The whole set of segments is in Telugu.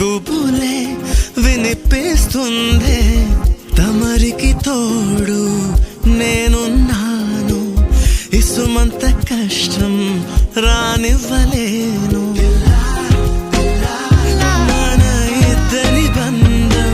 గుబులే వినిపిస్తుంది, తమరికి తోడు నేనున్నాను, ఇసుమంత కష్టం రానివ్వలేను. మన ఇద్దరి బంధం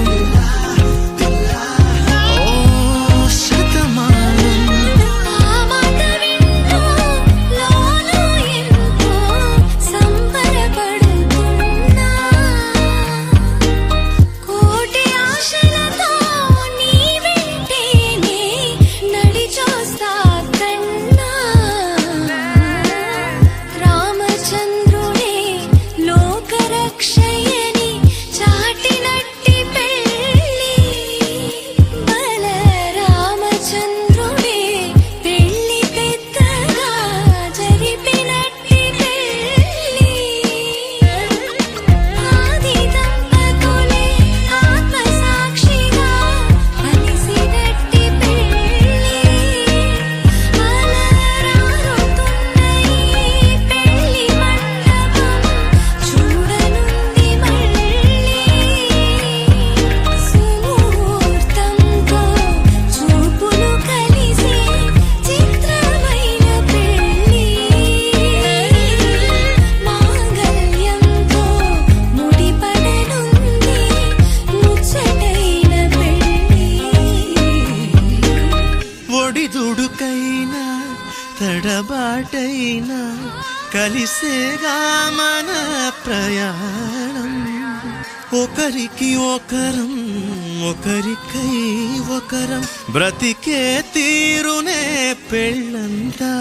ఒడిదుడుకైనా తడబాటైనా కలిసేగా మన ప్రయాణం. ఒకరికి ఒకరం ఒకరికై ఒకరం బ్రతికే తీరునే పెళ్ళంతా.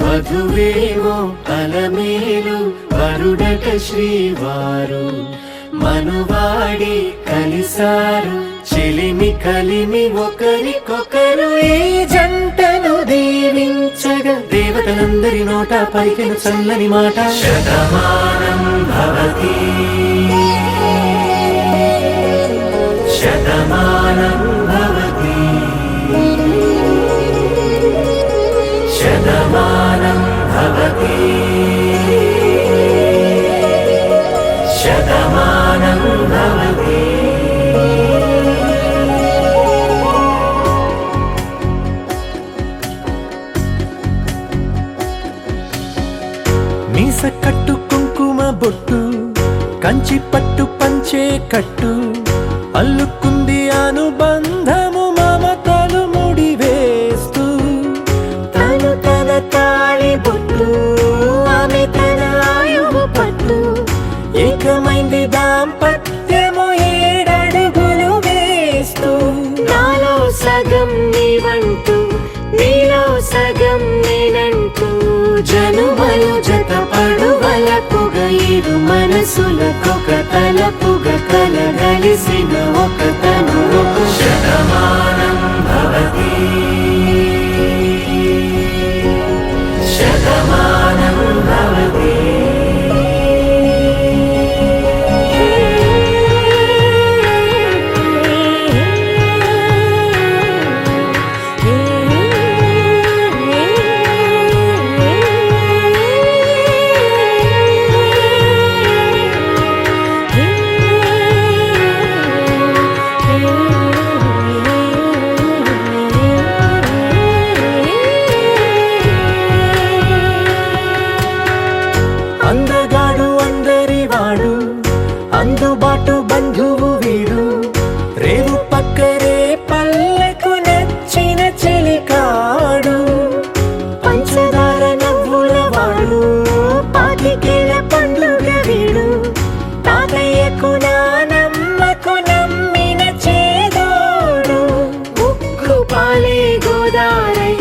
వధువేమో అలమేలు వరుడట శ్రీవారు, మనువాడి కలిసారు చెలిమి కలిమి ఒకరికొకరు. ఈ జంటను దీవించగా దేవతలందరి నోట పలికిన చల్లని మాట. శతమానం భవతి శతమానం భవతి శతమానం భవతి శతమానం భవతి. మీస కట్టు కుంకుమ బొట్టు కంచి పట్టు పంచే కట్టు అల్లుకుంది అనుబంధము మమతలు ముడివేస్తూ. తను తన తాళి బొట్టు ఆమె తన ఆయువు పట్టు ఏకమైంది దాంపత్యము 7 అడుగులు వేస్తూ. నాలో సగం నీవంటూ నీలో సగం నేనంటూ జనుమలు జత పడువలపుగ ఇరు మనసులకొక తలపుగ కలగలిసిన ఒక తను. శతమానం భవతి శతమానం భవతి. అందగాడు అందరివాడు అందుబాటు బంధువు వీడు, రేవు పక్కరే పల్లెకు నచ్చిన చెలికాడు. పంచదార నవ్వుల వాడు పాతికేల పండుగ వీడు, తాతయ్యకు నానమ్మకు నమ్మిన చేదోడు. ఉక్కు పాలే గోదారై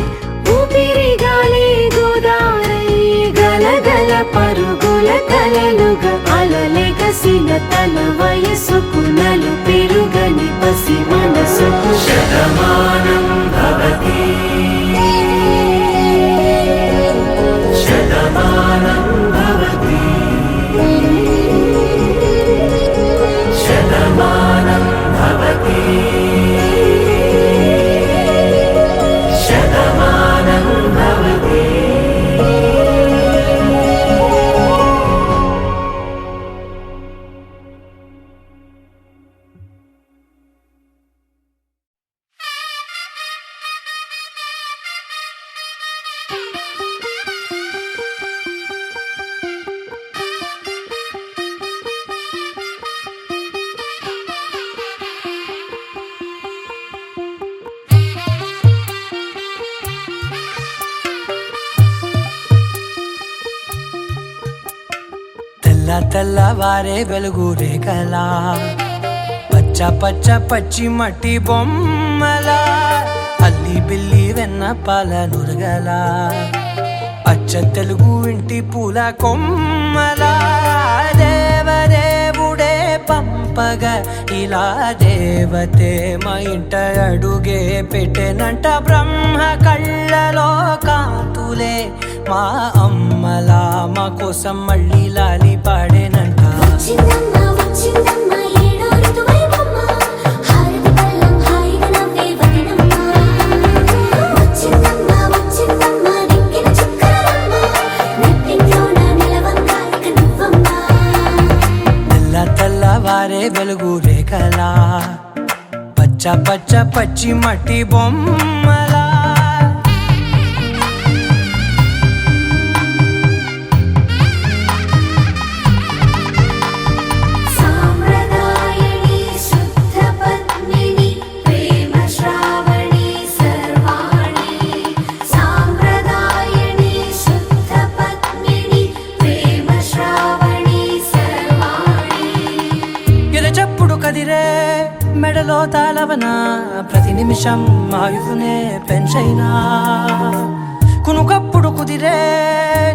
ఊపిరి గాలే గోదారై గలగల పరుగుల కలలుగా అలలెగసిన తన వయసుకు నలు పెరుగని పసి మనసుకు శతమానం భవతి శతమానం భవతి శతమానం భవతి శతమానం భవతి. తెల్లవారే వెలుగు రేఖలా పచ్చ పచ్చ పచ్చి మట్టి బొమ్మలా అల్లి బిల్లి వెన్న పాల నురగలా అచ్చ తెలుగు ఇంటి పూల కొమ్మలా దేవదేవుడే పంపగా ఇలా దేవతే మా ఇంట అడుగే పెట్టెనంట బ్రహ్మ కళ్ళలో కాంతులే మా అమ్మలా మా కోసం మళ్ళీ లాలి పాడేనంట. తెల్లవారే వెలుగు రేఖలా పచ్చ పచ్చ పచ్చి మట్టి బొమ్మలా కదిరే మెడలో తాళవన ప్రతి నిమిషం ఆయువునే పెంచైనా కునుకప్పుడు కుదిరే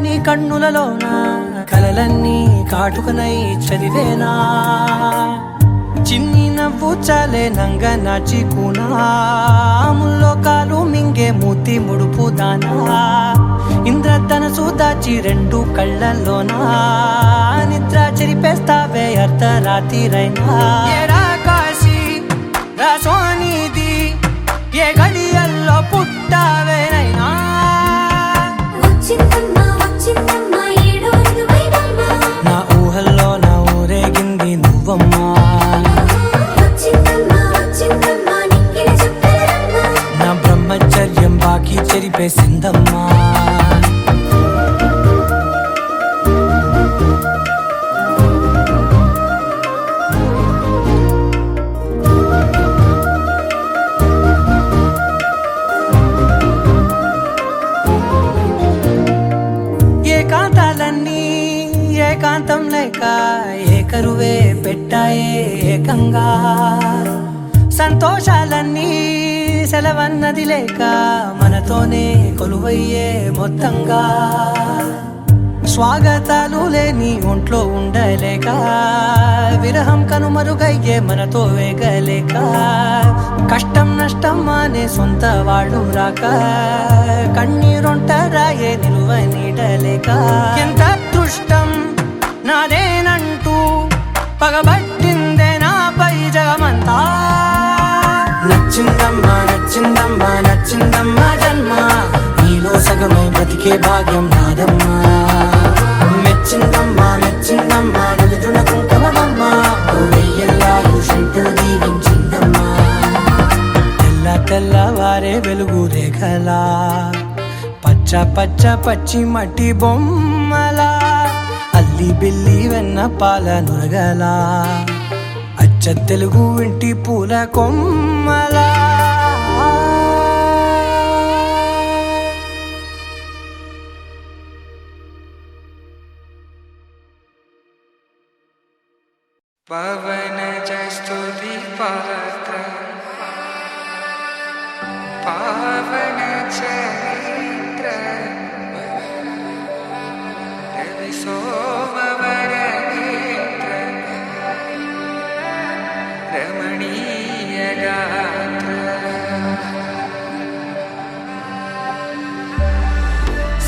నీ కన్నులలోన కలలన్నీ కాటుకనై చదివేనా చిన్ని నవ్వు చాలే నంగ నాచి కూనాముల్లో కాలు మింగే మూతి ముడుపు దానా ఇంద్రధనసు దాచి రెండు కళ్ళల్లోనా నిద్ర చెరిపేస్తావే అర్ధరాత్రిరైనా ఏడా కాశీ రాసోనిది ఏ గడియల్లో పుట్టావేనైనా నా ఊహల్లో నా ఊరేగింది నువ్వమ్మా నా బ్రహ్మచర్యం బాకీ చెరిపేసిందమ్మా. ఏకాంతాలన్నీ ఏకాంతం లేక ఏకరువే పెట్టాయే ఏకంగా సంతోషాలన్నీ సెలవన్నది లేక మనతోనే కొలువయ్యే మొత్తంగా స్వాగతాలు లేని ఒంట్లో ఉండలేక విరహం కనుమరుగయ్యే మనతో వేగలేక కష్టం నష్టం అనే సొంత వాళ్ళు రాక కన్నీరొంటరాయే నిలువ నీడలేక ఎంత అదృష్టం నాదేనంటూ పగబట్టిందే నాపై జగమంతా. నచ్చిందమ్మా నచ్చిందమ్మా నచ్చిందమ్మా జన్మ నీలో సగమై బ్రతికే భాగ్యం నాదమ్మా. మెచ్చిందమ్మా మెచ్చిందమ్మా నుదుటిన కుంకుమమ్మా వెయ్యల్లాగు శంకరు దీవించిందమ్మా. తెల్లవారే వెలుగు రేఖలా పచ్చ పచ్చ పచ్చి మట్టి బొమ్మలా అల్లి బిల్లి వెన్న పాల నురగలా అచ్చ తెలుగు ఇంటి పూల కొమ్మలా. పవన జస్తుతి పాత్ర పావన చరిత్ర రవి సోమవ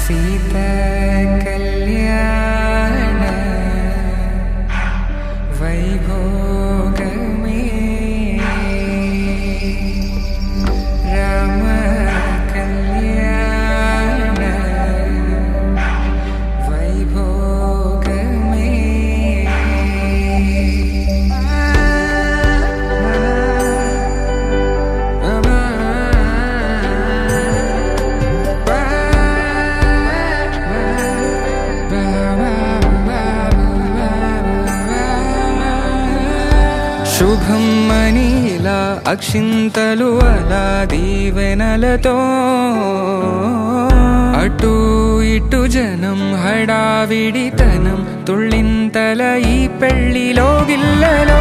సీత కళ్యాణ వైభోగమే రామ కళ్యాణ వైభోగమే శుభం మనీలా అక్షింతలు అలా దీవెనలతో అటు ఇటు జనం హడావిడితనం తుళ్ళింతల ఈ పెళ్లిలో గిల్లలో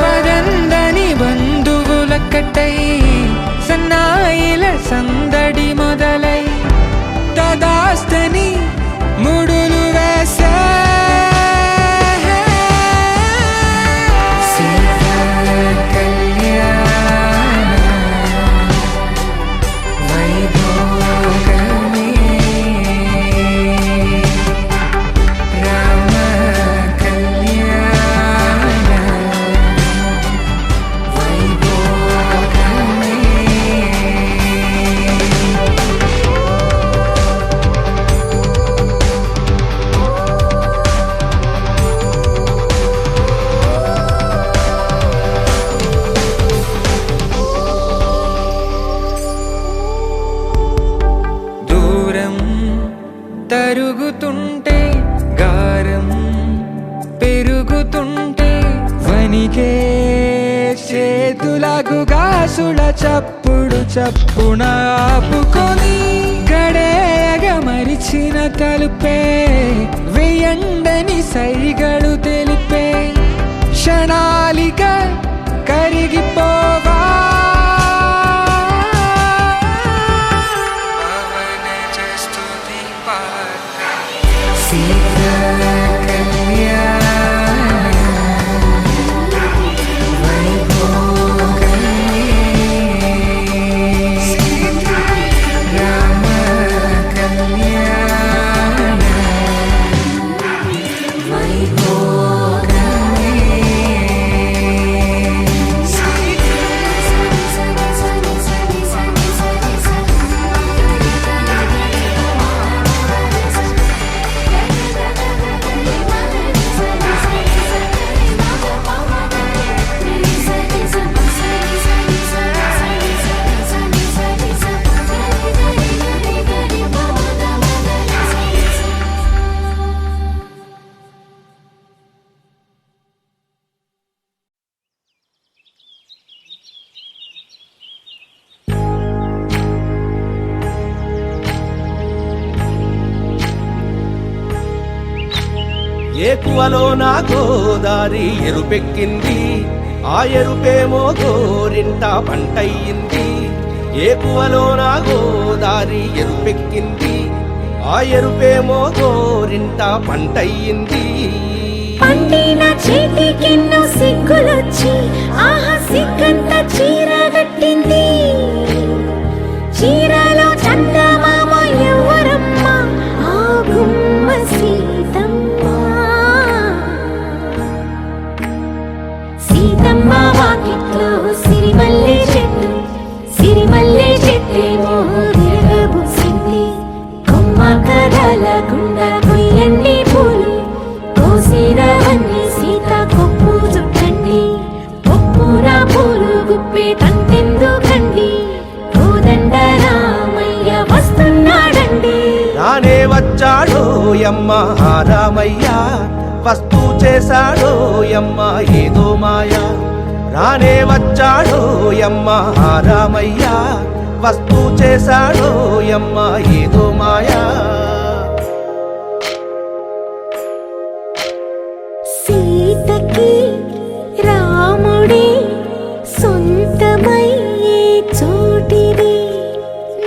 పదందని బంధువులక్కటై సన్నాయిల సందడి మొదలై తదాస్తని ముడులు వేసే తరుగుతుంటే గారం పెరుగుతుంటే వనికే చేతులకు గాసుల చప్పుడు చప్పున ఆపుకొని గడేగ మరిచిన తలుపే వెయ్యండని సైగడు తెలిపే క్షణాలిక కరిగిపోవా ఏకువలో నా గోదారి ఎరుపెక్కింది ఆ ఎరుపేమో గోరింట పంటయ్యింది ఏకువలో నా గోదారి ఎరుపెక్కింది ఆ ఎరుపేమో గోరింట పంటయ్యింది పండిన చేతికెన్నో సిగ్గులొచ్చి ఆహా సిగ్గంత చీర కట్టింది చీరలో చందమామ ఎవరమ్మ ఆ గుమ్మ సీతమ్మ సీతమ్మ వాకిట్లో సిరిమల్లె చెట్టేమో విరగబూసింది కొమ్మ కదలకుండా కొయ్యండి పూలు కోసిరవన్నీ సీత కొప్పు చుట్టండి కొప్పున పూలు గుప్పే తంతెందుకండి కోదండ రామయ్య వస్తున్నాడండి రానే వచ్చాడో యమ్మ రామయ్య వస్తూ చేశాడో యమ్మ ఏదో మాయా రానే వచ్చాడో యమ్మ రామయ్య వస్తూ చేశాడో యమ్మ ఏదో మాయా సీతకి రాముడే సొంతమయ్యే చోటిది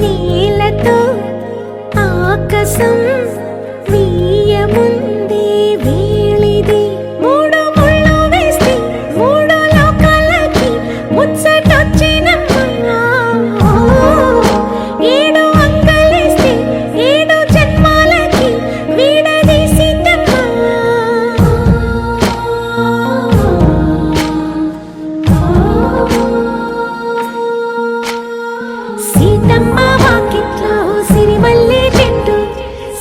నేలతో ఆకాశం వీయముందే వేళిది మూడు ముళ్ళు వేస్తే మూడు లోకాలకి ముచ్చటొచ్చినమ్మా ఏడు అంగలేస్తే ఏడు జన్మ సీతమ్మ వాకిట్లో సిరిమల్లె చెట్టు,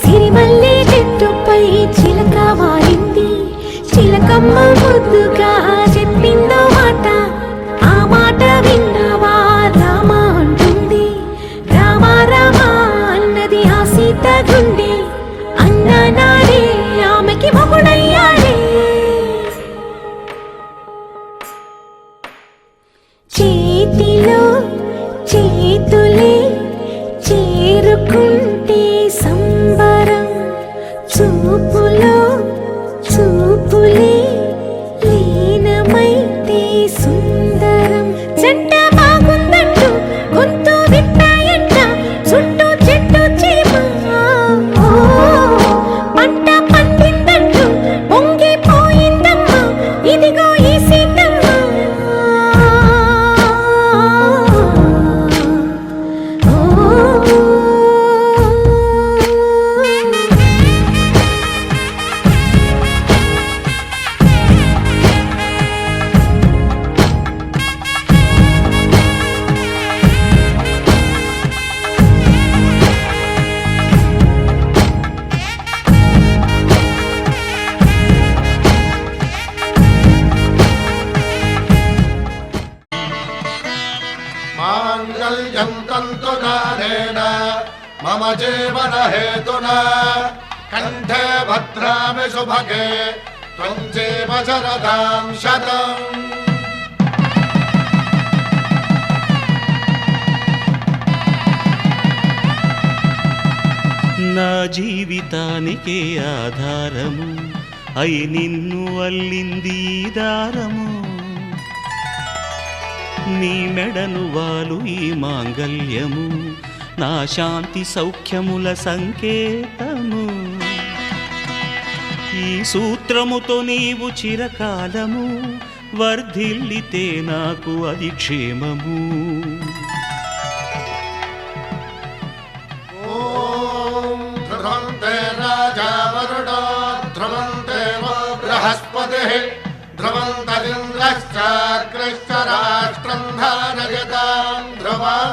సిరిమల్లె చెట్టుపై చిలక వాలింది. చిలకమ్మ ముద్దుగా చెప్పిందో మాట, ఆ మాట విన్నవా రామ అంటుంది. రామ రామ అన్నది ఆ సీత గుండె, అన్న నాడే ఆమెకి మొగుడయ్యాడే. చేతిలో చేతులే చేరుకుంటే సంబరం, చూపులో చూపులే లీనమైతే సుందరం. జంట బాగుందంటూ గొంతు విప్పాయంట చుట్టూ చెట్టు చీమ. పంట పండిందంటూ పొంగిపోయిందమ్మా ఇదిగో ఈ సీతమ్మ. మాంగళ్యం తంతునానేన మమ జీవన హేతునా కంఠే భద్రామి శుభగే త్వం జీవ శరదాం శతం. నా జీవితానికే ఆధారము అయి నిన్ను అల్లింది ఈ దారము. నీ మెడను వాలు ఈ మాంగల్యము నా శాంతి సౌఖ్యముల సంకేతము. ఈ సూత్రముతో నీవు చిరకాలము వర్ధిల్లితే నాకు అది క్షేమము. ఓం ధ్రువంతే రాజా వరుణో ధ్రువంతే బృహస్పతిః ధ్రువంతరింద్రశ్చాగ్రశ్చ రాష్ట్రం ధారయతాం ధ్రువం.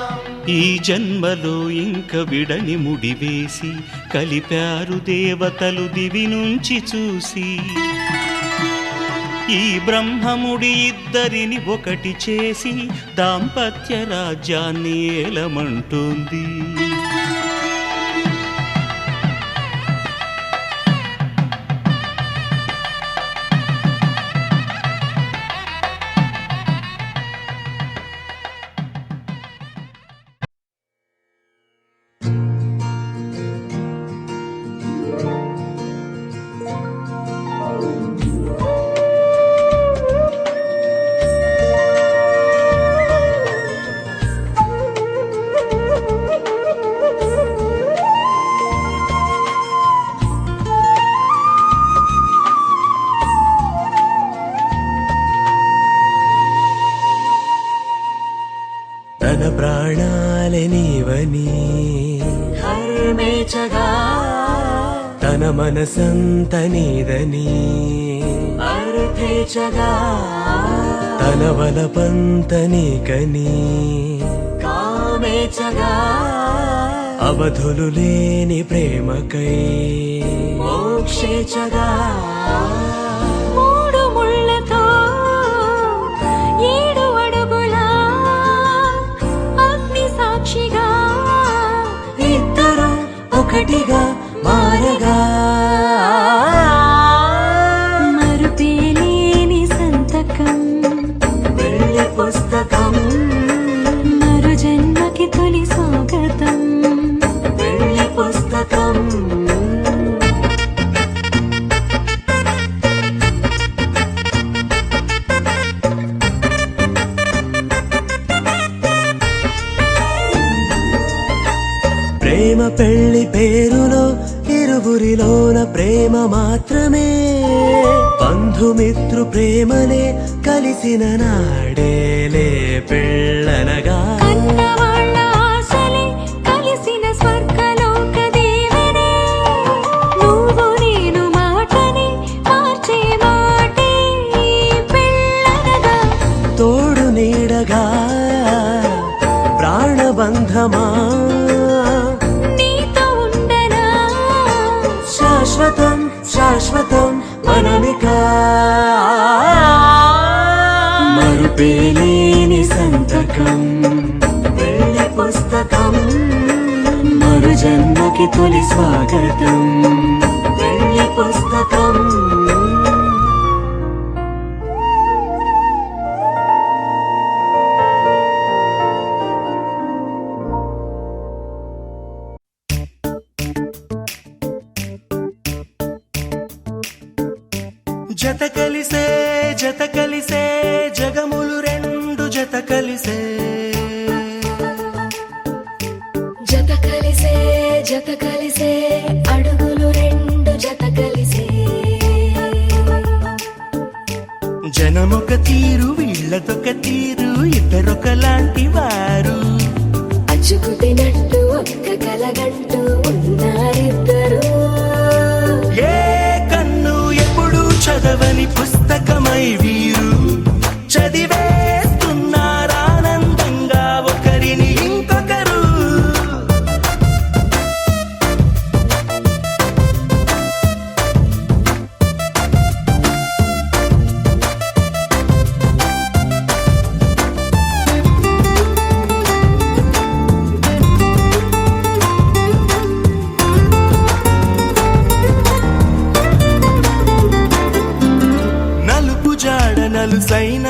ఈ జన్మలో ఇంక విడని ముడివేసి కలిపారు దేవతలు దివి నుంచి చూసి. ఈ బ్రహ్మముడి ఇద్దరిని ఒకటి చేసి దాంపత్య రాజ్యాన్ని ఏలమంటోంది. తన ప్రాణాలే నీవని హర్మేచగా తన మనసంత నీదని అర్థేచగా తన వలపంత నీకని కామేచగా అవధులు లేని ప్రేమకై మోక్షేచగా మూడు ముళ్ళతో 7 అడుగుల అగ్ని సాక్షిగా ఇద్దరు ఒకటిగా మారగా మరుపేలేని సంతకం వెళ్ళి పుస్తకం మరు జన్మకి తొలి స్వాగతం వెళ్ళి పుస్తకం ప్రేమ పెళ్లి పేరులో ఇరువురిలోన ప్రేమ మాత్రమే బంధుమిత్రు ప్రేమలే కలిసిన నాడేలే పెళ్ళనగా కన్నవాళ్ళ ఆశలే కలిసిన స్వర్గలోక దేవనే నువ్వు నేను మాటని మార్చే మాటే పెళ్ళనగా తోడు నీడగా ప్రాణబంధమా నీతో ఉండనా శాశ్వతం శాశ్వతం మనమికా మరుపేలేని సంతకం పెళ్లి పుస్తకం మరు జన్మకి తొలి స్వాగతం పెళ్లి పుస్తకం జత కలిసే జగములు రెండు జత కలిసే జత కలిసే అడుగులు రెండు జత కలిసే జనమొక తీరు వీళ్ళదొక తీరు ఇద్దరొకలాంటి వారు అచ్చుకు తినట్టు ఒక్క కలగంటూ ఉన్నారిద్దరు ఏ కన్ను ఎప్పుడు చదవని పుస్తకమై వీరు చదివేస్తున్నారానందంగా ఒకరిని ఇంకొకరు నలుపు జాడ నలుసైన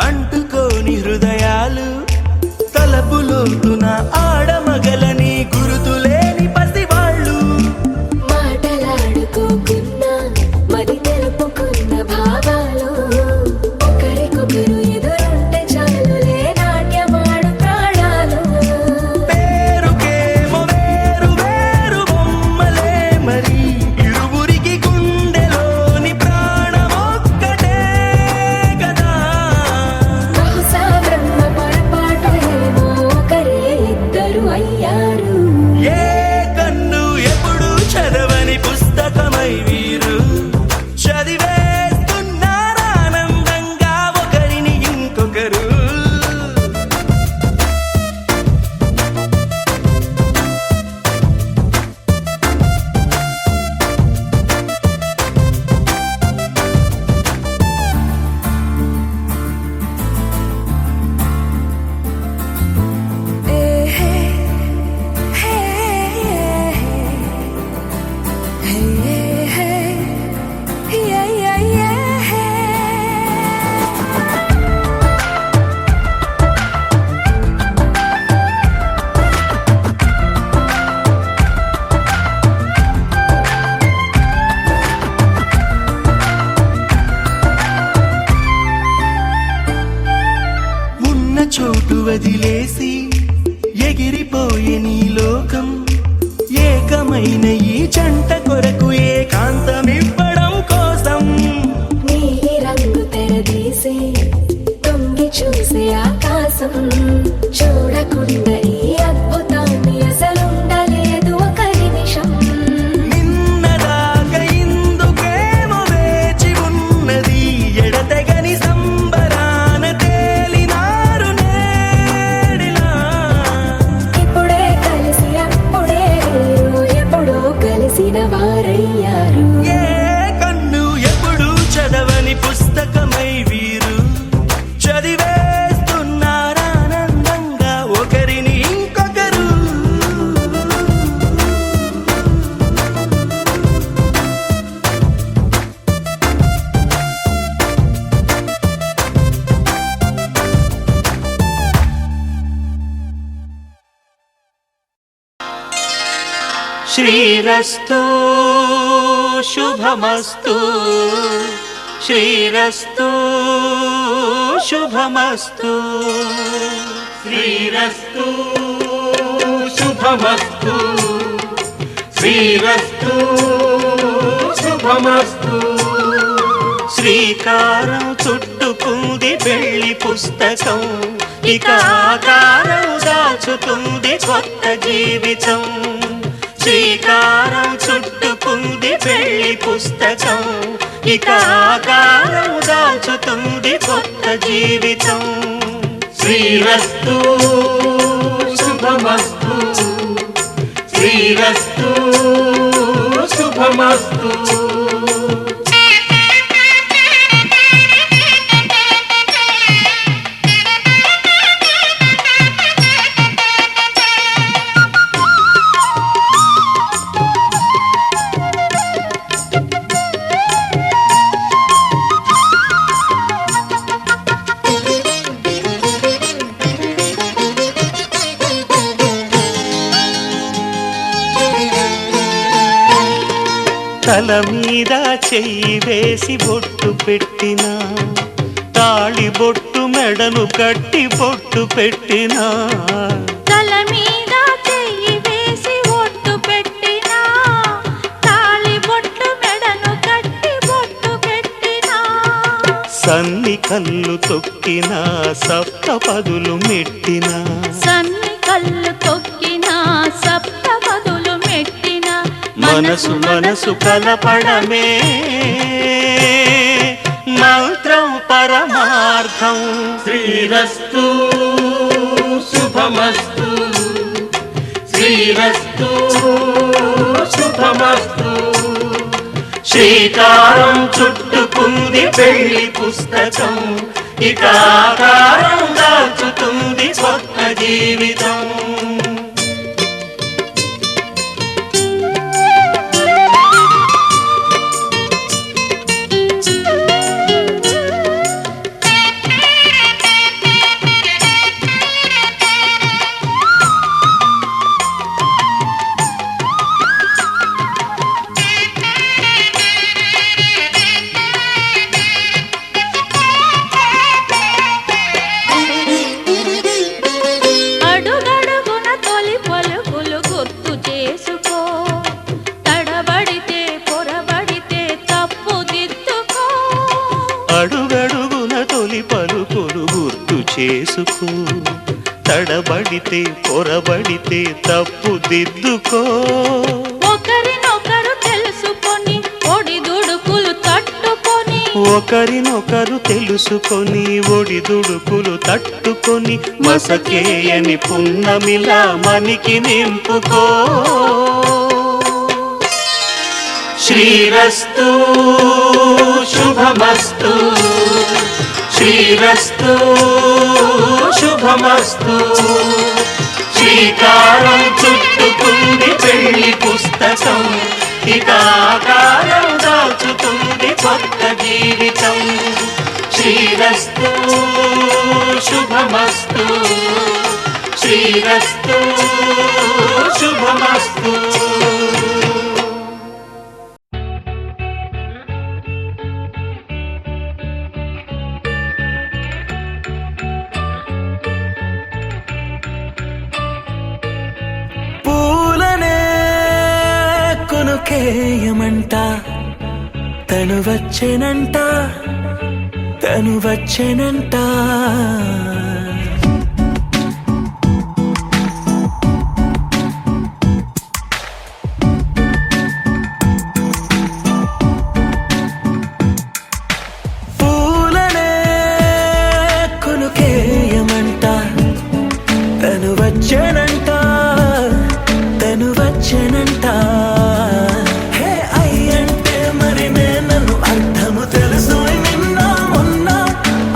అంటుకోని హృదయాలు తలపులోతున ఆడమగలని గురుతులేని పసివాళ్ళు మాటలాడుకోకున్నా మరి తెలుపుకున్న భావాలు ఒకరికొకరు ఎదురుంటే చాలులే నాట్యమాడు ప్రాణాలు పేరుకేమో వేరు వేరు బొమ్మలే మరి ఇరువురికి గుండెలోని ప్రాణమొక్కటే కదా బహుశా బ్రహ్మ పొరపాటు ఏమో ఒకరే ఇద్దరు అయ్యారు ఏ కన్ను ఎప్పుడు చదవని పుస్తకమై వీరు చదివేస్తున్నారానందంగా ఒకరిని ఇంకొకరు ఉన్న చోటు వదిలేసి ఎగిరిపోయే నీ లోకం ఏకమైన ఈ జంట కొరకు ఏకాంతమివ్వడం కోసం నీలి రంగు తెరదీసే తొంగి చూసే ఆకాశం చూడకుండా ఈ అద్భుతాన్ని అసలుండలేదు ఒక నిమిషం నిన్నదాకా ఇందుకేమో వేచి ఉన్నది ఎడతెగని సంబరాన తేలినారు నేడిలా ఇప్పుడే కలిసి అప్పుడే వేరు ఎప్పుడో కలిసిన వారయ్యారు ఏ కన్ను ఎప్పుడు చదవని పుస్తకమై వీరు చదివేస్తున్నారానందంగా ఒకరిని ఇంకొకరు శ్రీరస్తు శుభమస్తు శ్రీరస్తు శుభమస్తు శ్రీరస్తు శుభమస్తు శ్రీరస్తు శుభమస్తు శ్రీకారం చుట్టుకుంది పెళ్లి పుస్తకం ఇక ఆకారం దాచుతుంది కొత్త జీవితం శ్రీకారం చుట్టుకుంది పెళ్లి పుస్తకం ఇక ఆకారం దాచుతుంది కొత్త జీవితం శ్రీరస్తు శుభమస్తు శ్రీరస్తు శుభమస్తు తల మీద చెయ్యి వేసి బొట్టు పెట్టినా తాళి బొట్టు మెడను కట్టి బొట్టు పెట్టినా తల మీద చెయ్యి వేసి బొట్టు పెట్టినా తాళి బొట్టు మెడను కట్టి బొట్టు పెట్టినా సన్ని కళ్ళు తొక్కినా సప్త పదులు మెట్టినా సన్ని కళ్ళు తొక్కినా సప్త పదులు మెట్టినా మనసు మనసు కలపడమే మంత్రం పరమార్థం శ్రీరస్తు శుభమస్తు శ్రీరస్తు శుభమస్తు శ్రీకారం చుట్టుకుంది పెళ్లి పుస్తకం ఇక ఆకారం దాచుతుంది కొత్త జీవితం అడుగడుగున తొలి పలుకులు గుర్తు చేసుకో తడబడితే పొరబడితే తప్పు దిద్దుకో అడుగడుగున తొలి పలుకులు గుర్తు చేసుకో తడబడితే పొరబడితే తప్పు దిద్దుకో ఒకరినొకరు తెలుసుకొని ఒడిదుడుకులు తట్టుకొని ఒకరినొకరు తెలుసుకొని ఒడిదుడుకులు తట్టుకొని మసకేయని పున్నమిలా మనికి నింపుకో శ్రీరస్తు శుభమస్తు శ్రీరస్తు శుభమస్తు శ్రీకారం చుట్టుకుంది పెళ్లి పుస్తకం ఇక ఆకారం దాచుతుంది కొత్త జీవితం శ్రీరస్తు శుభమస్తు శ్రీరస్తు శుభమస్తు పూలనే కొనుకేయమంట తను వచ్చెనంట తను వచ్చెనంట పూలనే కొనుకేయమంట తను వచ్చెనంట తను వచ్చెనంట హే అయ్యంటే మరి నేను అర్థము తెలుసు నిన్న మొన్న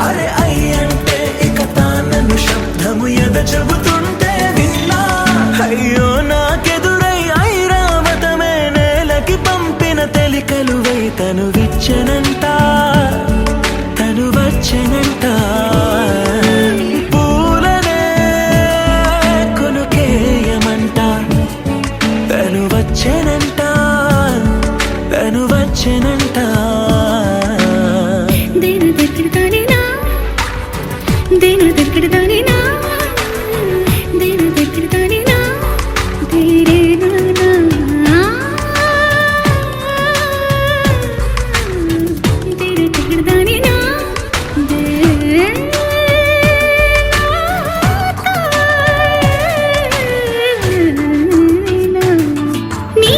అరే అయ్యంటే ఇక తానను శబ్దము ఎద చెబుతుంటే విన్నా అయ్యో నాకెదురై ఐరావతమే నేలకి పంపిన తెలికలువై తను విచ్చెనంట తను వచ్చెనంట పూలనే కొనుకేయమంట తను వచ్చెనంట తను వచ్చెనంట దేని దగ్గర దానినా దేని దగ్గర దానినా దేని దగ్గర దానినా దేరే నానా దేని దగ్గర దానినా నీ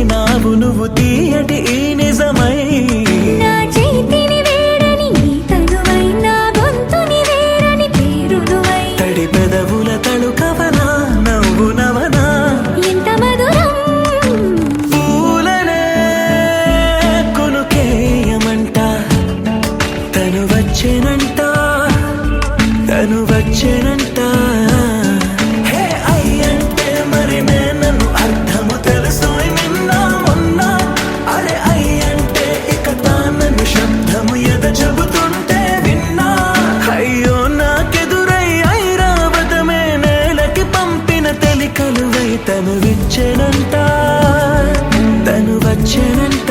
చేసినావు నువ్వు తీయటి ఈ నిజమై నా చేతిని వేడని నీ తనువై నా గొంతుని వేరని పేరునువై తడి పెదవుల తళుకవనా నవ్వు నవనా ఎంత మధురం పూలనే కొనుకేయమంట తను వచ్చేనంట తను వచ్చేనంట హే అయ్యంటే మరి నన్ను అర్థము తెలుసు నిన్న మొన్న అరే అయ్యంటే ఇక తానను శబ్దము ఎద చెబుతుంటే విన్నా అయ్యో నాకెదురై ఐరావతమే నేలకి పంపిన తెలికలువై తను విచ్చెనంట తను వచ్చేనంట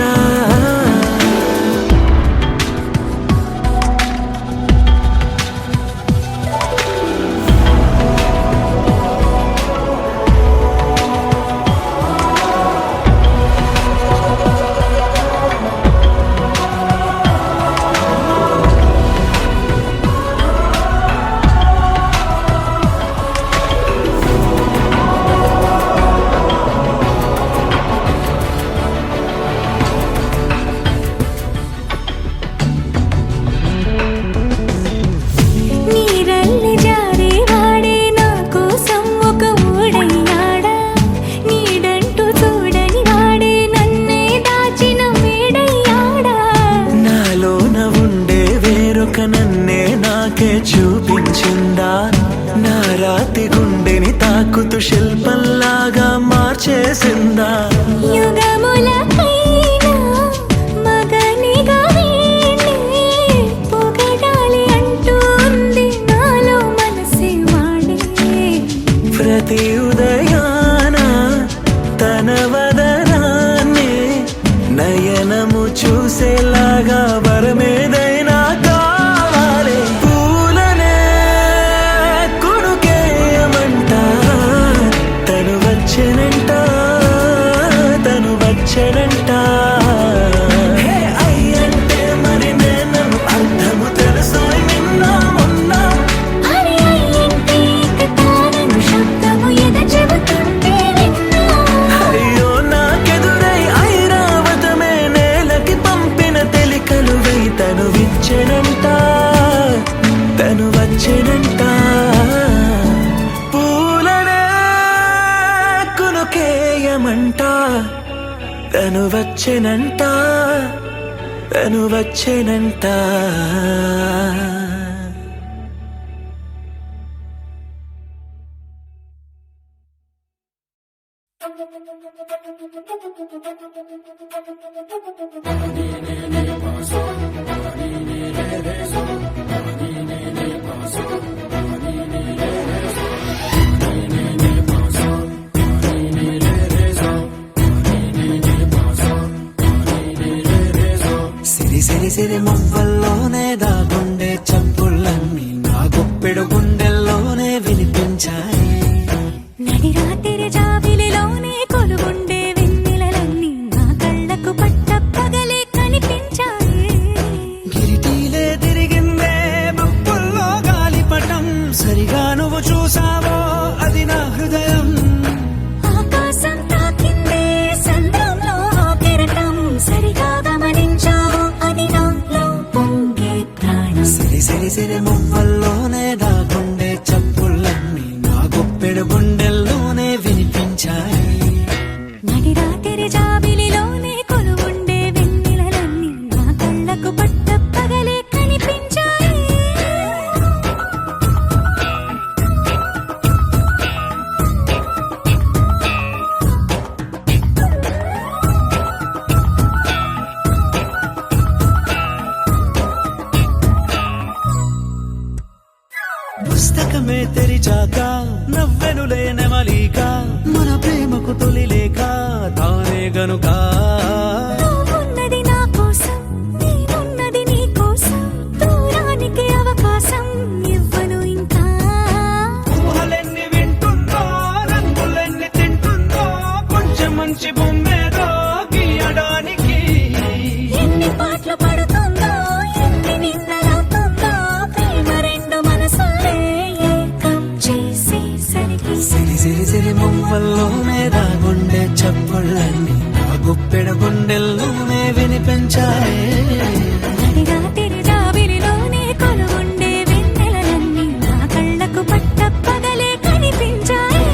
నీరల్లి జారే వాడే నా కోసం ఒక ఊడయ్యాడా నీడంటూ చూడని వాడే నన్నే దాచిన మేడయ్యాడా నాలోన ఉండే వేరొక నన్నే నాకే చూపించిందా నా రాతి గుండెని తాకుతూ శిల్పంలాగా మార్చేసిందా యుగములకైనా మగనిగా వీణ్ణి పొగడాలి అంటూ ఉంది నాలో మనసే వాడే ప్రతి ఉదయాన తన వదనాన్ని నయనము చూసేలాగా వరమేదైనా కావాలి పూలనే కొనుకేయమంట తను వచ్చేనంట తను వచ్చేనంట హే అయ్యంటే మరి నన్ను అర్థము తెలుసు నిన్న మొన్న అరే అయ్యంటే ఇక తానను శబ్దము ఎద చెబుతుంటే విన్నా అయ్యో నాకెదురై ఐరావతమే నేలకి పంపిన తెలికలువై తను విచ్చెనంట తను వచ్చేనంట పూలనే కొనుకేయమంట తను వచ్చేనంట తను వచ్చేనంట సిరి సిరి సిరి మువ్వల్లోనే దాగుండే చప్పుళ్ళన్నీ నా గుప్పెడు గుండెల్లోనే వినిపించాయి నడి రాత్రి జాబిలిలోనే కొలువుండే వెన్నెలలన్నీ నా కళ్ళకు పట్టపగలే కనిపించాయి గిరిటీలే తిరిగిందే బుక్కుల్లో గాలిపటం సరిగా నువ్వు చూసావో అది నా హృదయం ఆకాశం తాకిందే సంద్రంలో ఆ కెరటం సరిగా గమనించావు అది నాలో పొంగే ప్రాణం సిరి సిరి సిరి మువ్వల్లోనే దాగుండే చప్పుళ్ళన్నీ నా గుప్పెడు గుండెల్లోనే వినిపించాయి నడి రాత్రి జాబిలిలోనే కొలువుండే వెన్నెలలన్నీ నా కళ్ళకు పట్టపగలే కనిపించాయి పుస్తకమే తెరిచాక నవ్వెనులే నెమలిక మన ప్రేమకు తొలి లేక తానే గనుక నువ్వున్నది నా కోసం నేనున్నది నీ కోసం దూరానికి అవకాశం ఇవ్వను ఇంకా ఊహలెన్ని వింటుందో రంగులెన్ని తింటుందో కొంచెం మంచి బొమ్మేదో గీయడానికి ఎన్ని పాటలు పడుతుందో ఎన్ని నిందలవుతుందో ప్రేమ రెండు మనసులే ఏకం చేసేసరికి సిరి సిరి సిరి మువ్వల్లోనే దాగుండే చప్పుళ్ళన్నీ నా వినిపించాయే. నడిరాత్రి జాబిలిలోనే కొలువుండే వెన్నెలలన్నీ నా కళ్ళకు పట్టపగలే కనిపించాయి.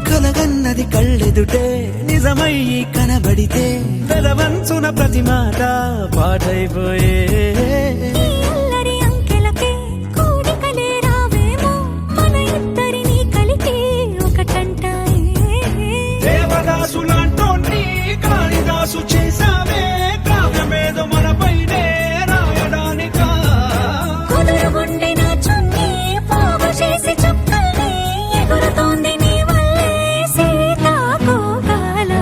కలగన్నది కళ్ళెదుటే నిజమయ్యి కనబడితే వెలవంచున ప్రతి మాట పాటైపోయే. ఈ అల్లరి అంకెలకే కూడికలే రావేమో మన ఇద్దరిని కలిపి ఒకటంటాయే. దేవదాసులాంటోన్ని కాళిదాసు చేసావే కావ్యమేదో మనపైనే రాయడానికా. కుదురుగుండె నా చున్నీ పోగు చేసి చుక్కల్ని ఎగురుతోంది నీ వల్లే సీతాకోకలాగా.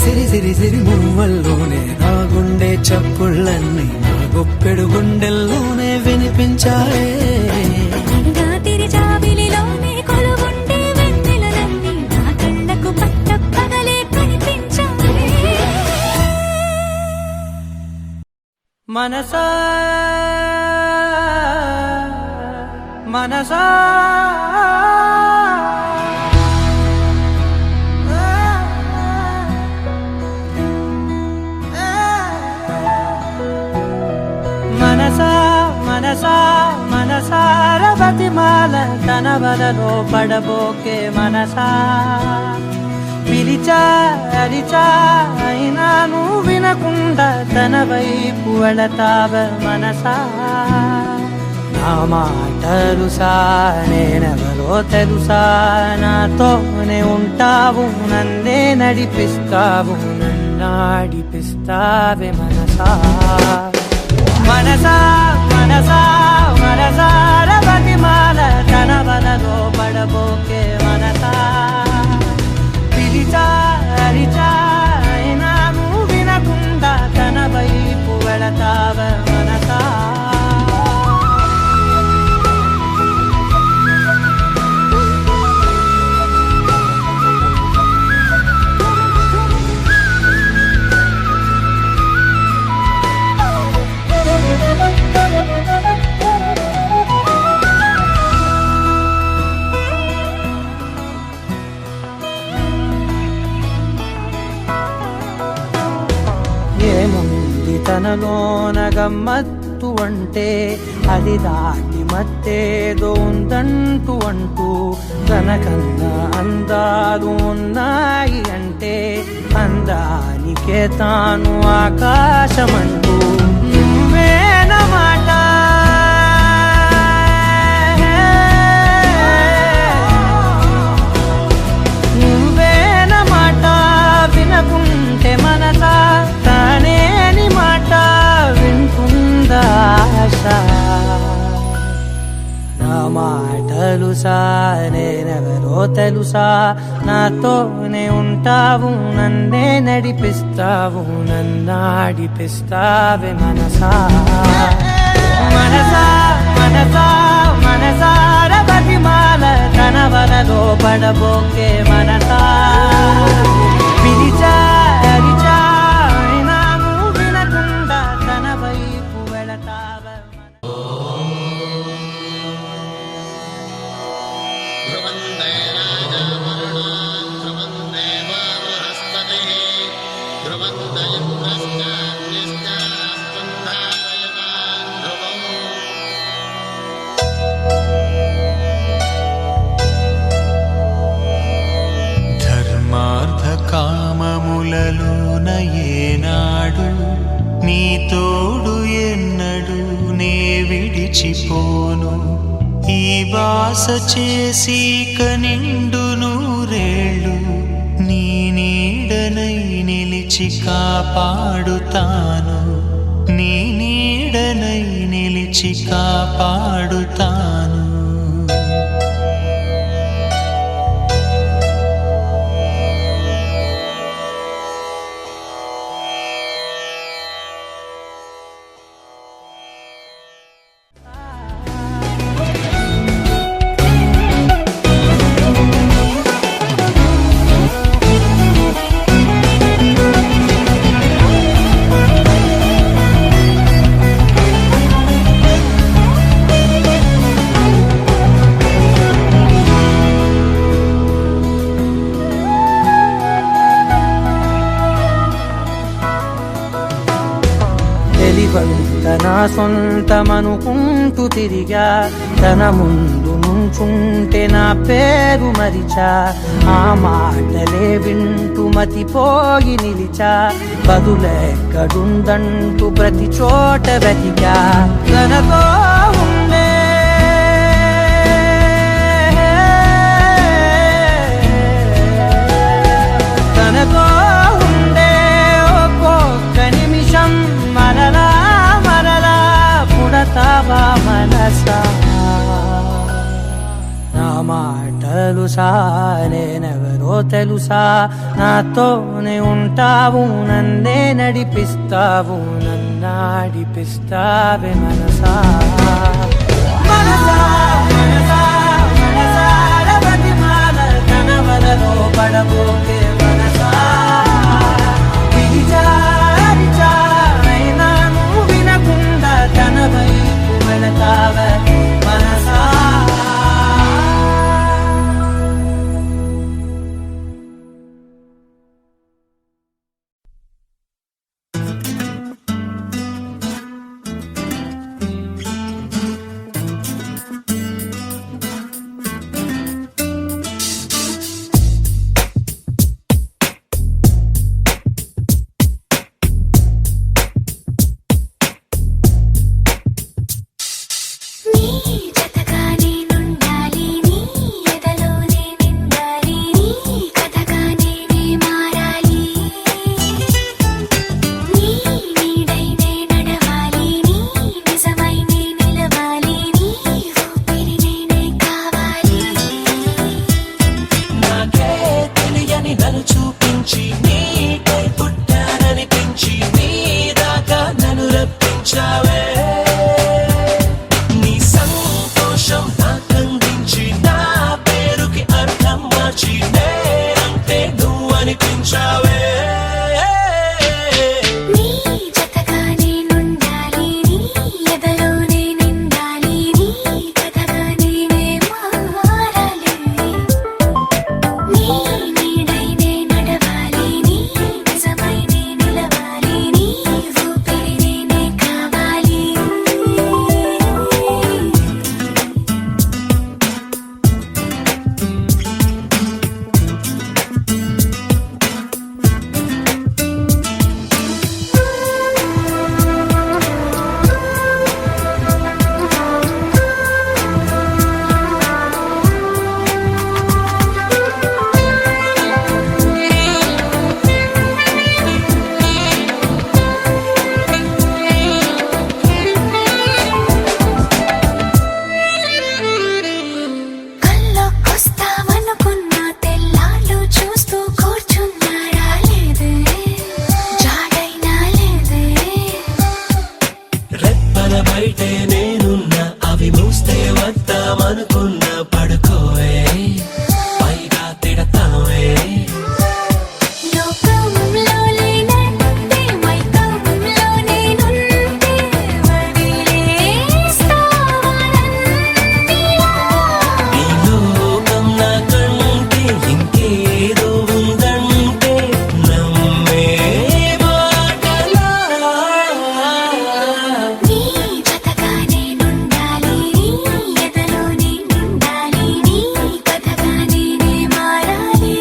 సిరి సిరి సిరి మువ్వల్లోనే నా గుండె చప్పుళ్ళన్నీ నా గొప్పెడు గుండెల్లోనే వినిపించాయే. నడిరాత్రి జాబిలిలోనే కొలువుండే వెన్నెలలన్నీ నా కళ్ళకు పట్టపగలే కనిపించాయి. మనసా మనసా మనసా మనసా మనసార బతిమాల తన వలలో పడబోకే మనసా. పిలిచా అరిచా అయినా నువ్వు వినకుండా తన వైపు వెళతావ మనసా. నా మాటలుసా నేనెవరో తెలుసా నాతోనే ఉంటావు నన్నే నడిపిస్తావు నన్నాడిపిస్తావే మనసా. మనసా మనసా మనసార బతిమాల తన వలలో పడబోకే మనసా. పిలిచా అరిచా అయినా నువ్వు వినకుండా తన వైపు వెళతావ మనసా. ఏముంది తనలోన గమ్మత్తు అంటే అది దాటి మత్తేదో ఉందంటూ అంటూ తనకన్నా అందాలు ఉన్నాయి అంటే అందానికే తాను ఆకాశమంటూ నువ్వేనమాట. నువ్వేనమాట వినకుంటే మనసా తానేని మాట వింటుందా ఆశ. నా మాటలుసా నేనెవరో తెలుసా నాతోనే ఉంటావు నన్నే నడిపిస్తావు నన్నాడిపిస్తావే మనసా. మనసా మనసా మనసార బతిమాల తన వలలో పడబోకే మనసా. పిలిచా అరిచా అయినా నువ్వు వినకుండా తన వైపు వెళతావ. ధ్రువందే రాజవరుణో ధ్రువందే బృహస్పతిః ధ్రువంద ఇంద్రశ్చాగ్నిశ్చాస్తం ధారయతాం ధ్రువం. ధర్మార్థ కామములలోన ఏనాడు నీ తోడు ఎన్నడు నే విడిచిపోను. ఈ వాస చేసి కనిండు నూరేళ్ళు నీ నీడనై నిలిచి కాపాడుతాను నీ నీడనై నిలిచి కాపాడుతాను. వెలివంత నా సొంతమనుకుంటూ తిరిగా తన ముందు నుంచుంటే నా పేరు మరిచా ఆ మాటలే వింటూ మతిపోయి నిలిచా బదులెక్కడుందంటూ ప్రతి చోట వెతికా తనతో ఉండే తనతో ఉండే ఒక్కొక్క నిమిషం మరలా మరలా పుడతావా మనసా నా మాటలు సానేనెవరో తెలుసా నాతోనే ఉంటావు నన్నే నడిపిస్తావు నన్నాడిపిస్తావే మనసా మనసా మనసా మనసార బతిమాల తన వలలో పడబోకే మనసా విచారిచా అయినా నువ్వు వినకుండా తన వైపు వెళతావే మనసా నీ జతగా నేనుండాలి నీ ఎదలోనే నిండాలి నీ కథగా నేనే మారాలి నీ నీడైనే నడవాలి నీ నిజమై నే నిలవాలి నీ ఊపిరి నేనే కావాలి నాకే తెలియని నన్ను చూపించి నీకై పుట్టాననిపించి నీ దాకా నన్ను రప్పించావే నీ సంతోషం నాకందించి నా పేరుకి అర్థం మార్చి నేనంటే నువ్వు అనిపించావే నీ జతగా నేనుండాలి నీ ఎదలోనే నిండాలి నీ కథగా నేనే మారాలి నీ నీడైనే నడవాలి నీ నిజమై నే నిలవాలి నీ ఊపిరి నేనే కావాలి కల్లోకొస్తావనుకున్నా తెల్లాళ్ళు చూస్తూ కూర్చున్నారా లేదే జాడైనా లేదే రెప్పల బయటే నేనున్నా అవి మూస్తే వద్దామనుకున్నా పడుకోవే పైగా తిడతావే లోకంలో లేనంటే మైకంలో నేనుంటే వదిలేస్తావా నన్నిలా? ఈ లోకం నాకంటే ఇంకేదో ఉందంటే నమ్మే మాటలా నీ జతగా నేనుండాలి నీ ఎదలోనే నిండాలి నీ కథగా నేనే మారాలి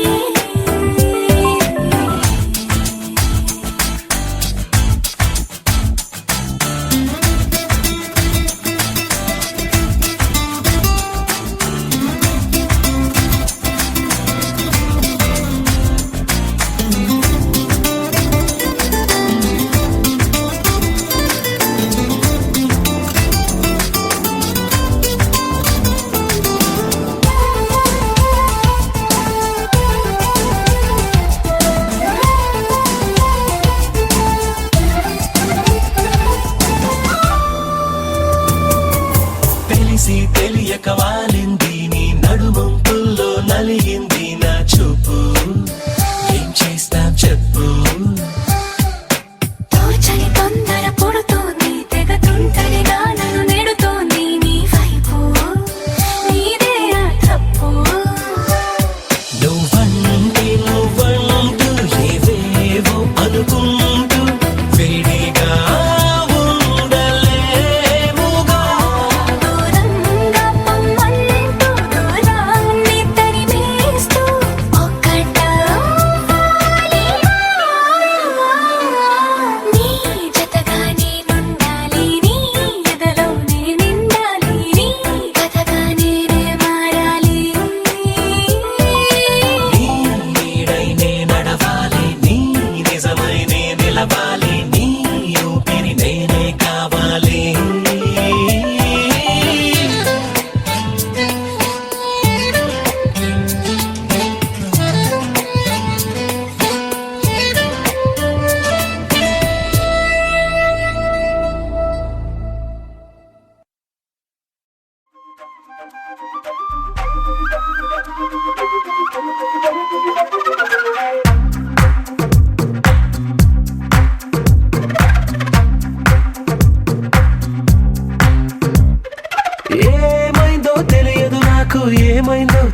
తెలిసి తెలియక వాలింది నీ నడుమంపుల్లో నలిగింది నా చూపు ఏం చేస్తాం చెప్పు తోచని తొందర పుడుతోంది తెగ తుంటరిగా నన్ను నెడుతోంది నీ వైపు నీదే ఆ తప్పు నువ్వంటూ ఏవేవో అనుకుంటూ వేడిగా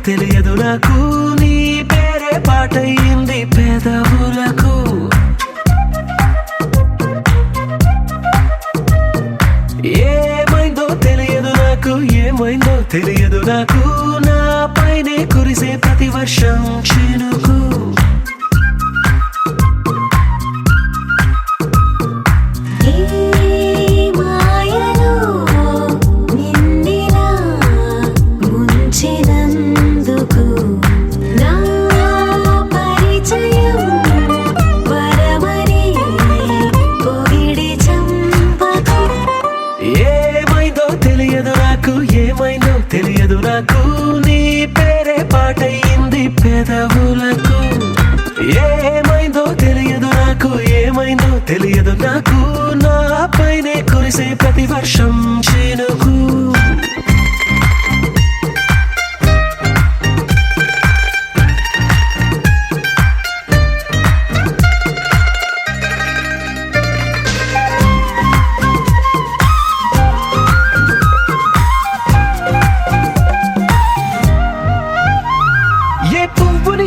తెలియదు నాకు నీ పేరే పాటయింది పెదవులకు ఏమైందో తెలియదు నాకు ఏమైందో తెలియదు నాకు నా పైనే కురిసే ప్రతి వర్షం చినుకు తెలియదు నాకు నీ పేరే పాటయింది పెదవులకు ఏమైందో తెలియదు నాకు ఏమైందో తెలియదు నాకు నా పైనే కురిసే ప్రతి వర్షం చినుకు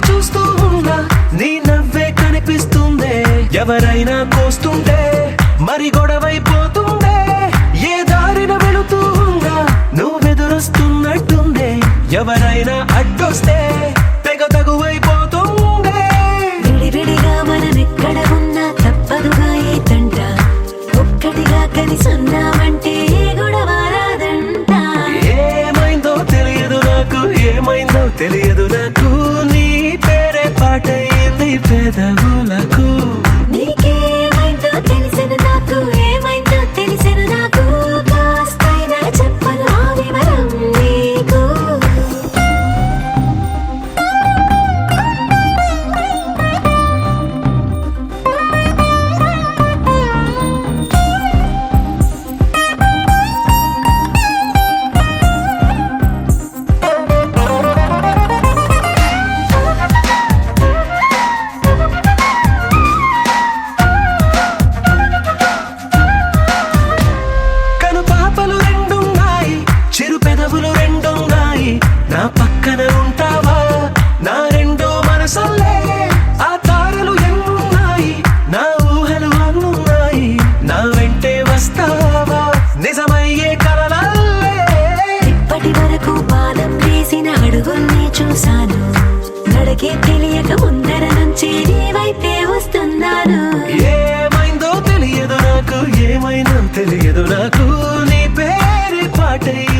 చూస్తూ ఉన్నా నీ నవ్వే కనిపిస్తుందే ఎవరైనా కోస్తుంటే మరి గొడవైపోతుందే ఏ దారిన వెళుతూ ఉన్నా నువ్వెదురొస్తున్నట్టుందే ఎవరైనా అడ్డొస్తే తెగ తగువైపోతుందే విడివిడిగా మనమెక్కడ ఉన్నా తప్పదుగా ఏ తంట ఒక్కటిగా కలిసి ఉన్నామంటే గొడవ రాదంట ఏమైందో తెలియదు నాకు ఏమైందో తెలియదు నాకు నీ పేరే పాటయింది పెదవులకు నీకేమైందో తెలిసిన నాకు ఏమైందో తెలిసిన నాకు కాస్తైనా చెప్పను ఆ వివరం నీకు నా పక్కన ఉంటావా నా రెండో మనసల్లే ఆ తారలు ఎన్నున్నాయి నా ఊహలు అన్నున్నాయి నా వెంటే వస్తావా నిజమయ్యే కలలల్లే ఇప్పటి వరకు పాదం వేసిన అడుగుల్ని చూశాను నడకే తెలియక ముందర నుంచి నీ వైపే వస్తున్నాను ఏమైందో తెలియదు నాకు ఏమైందో తెలియదు నాకు నీ పేరు పాటై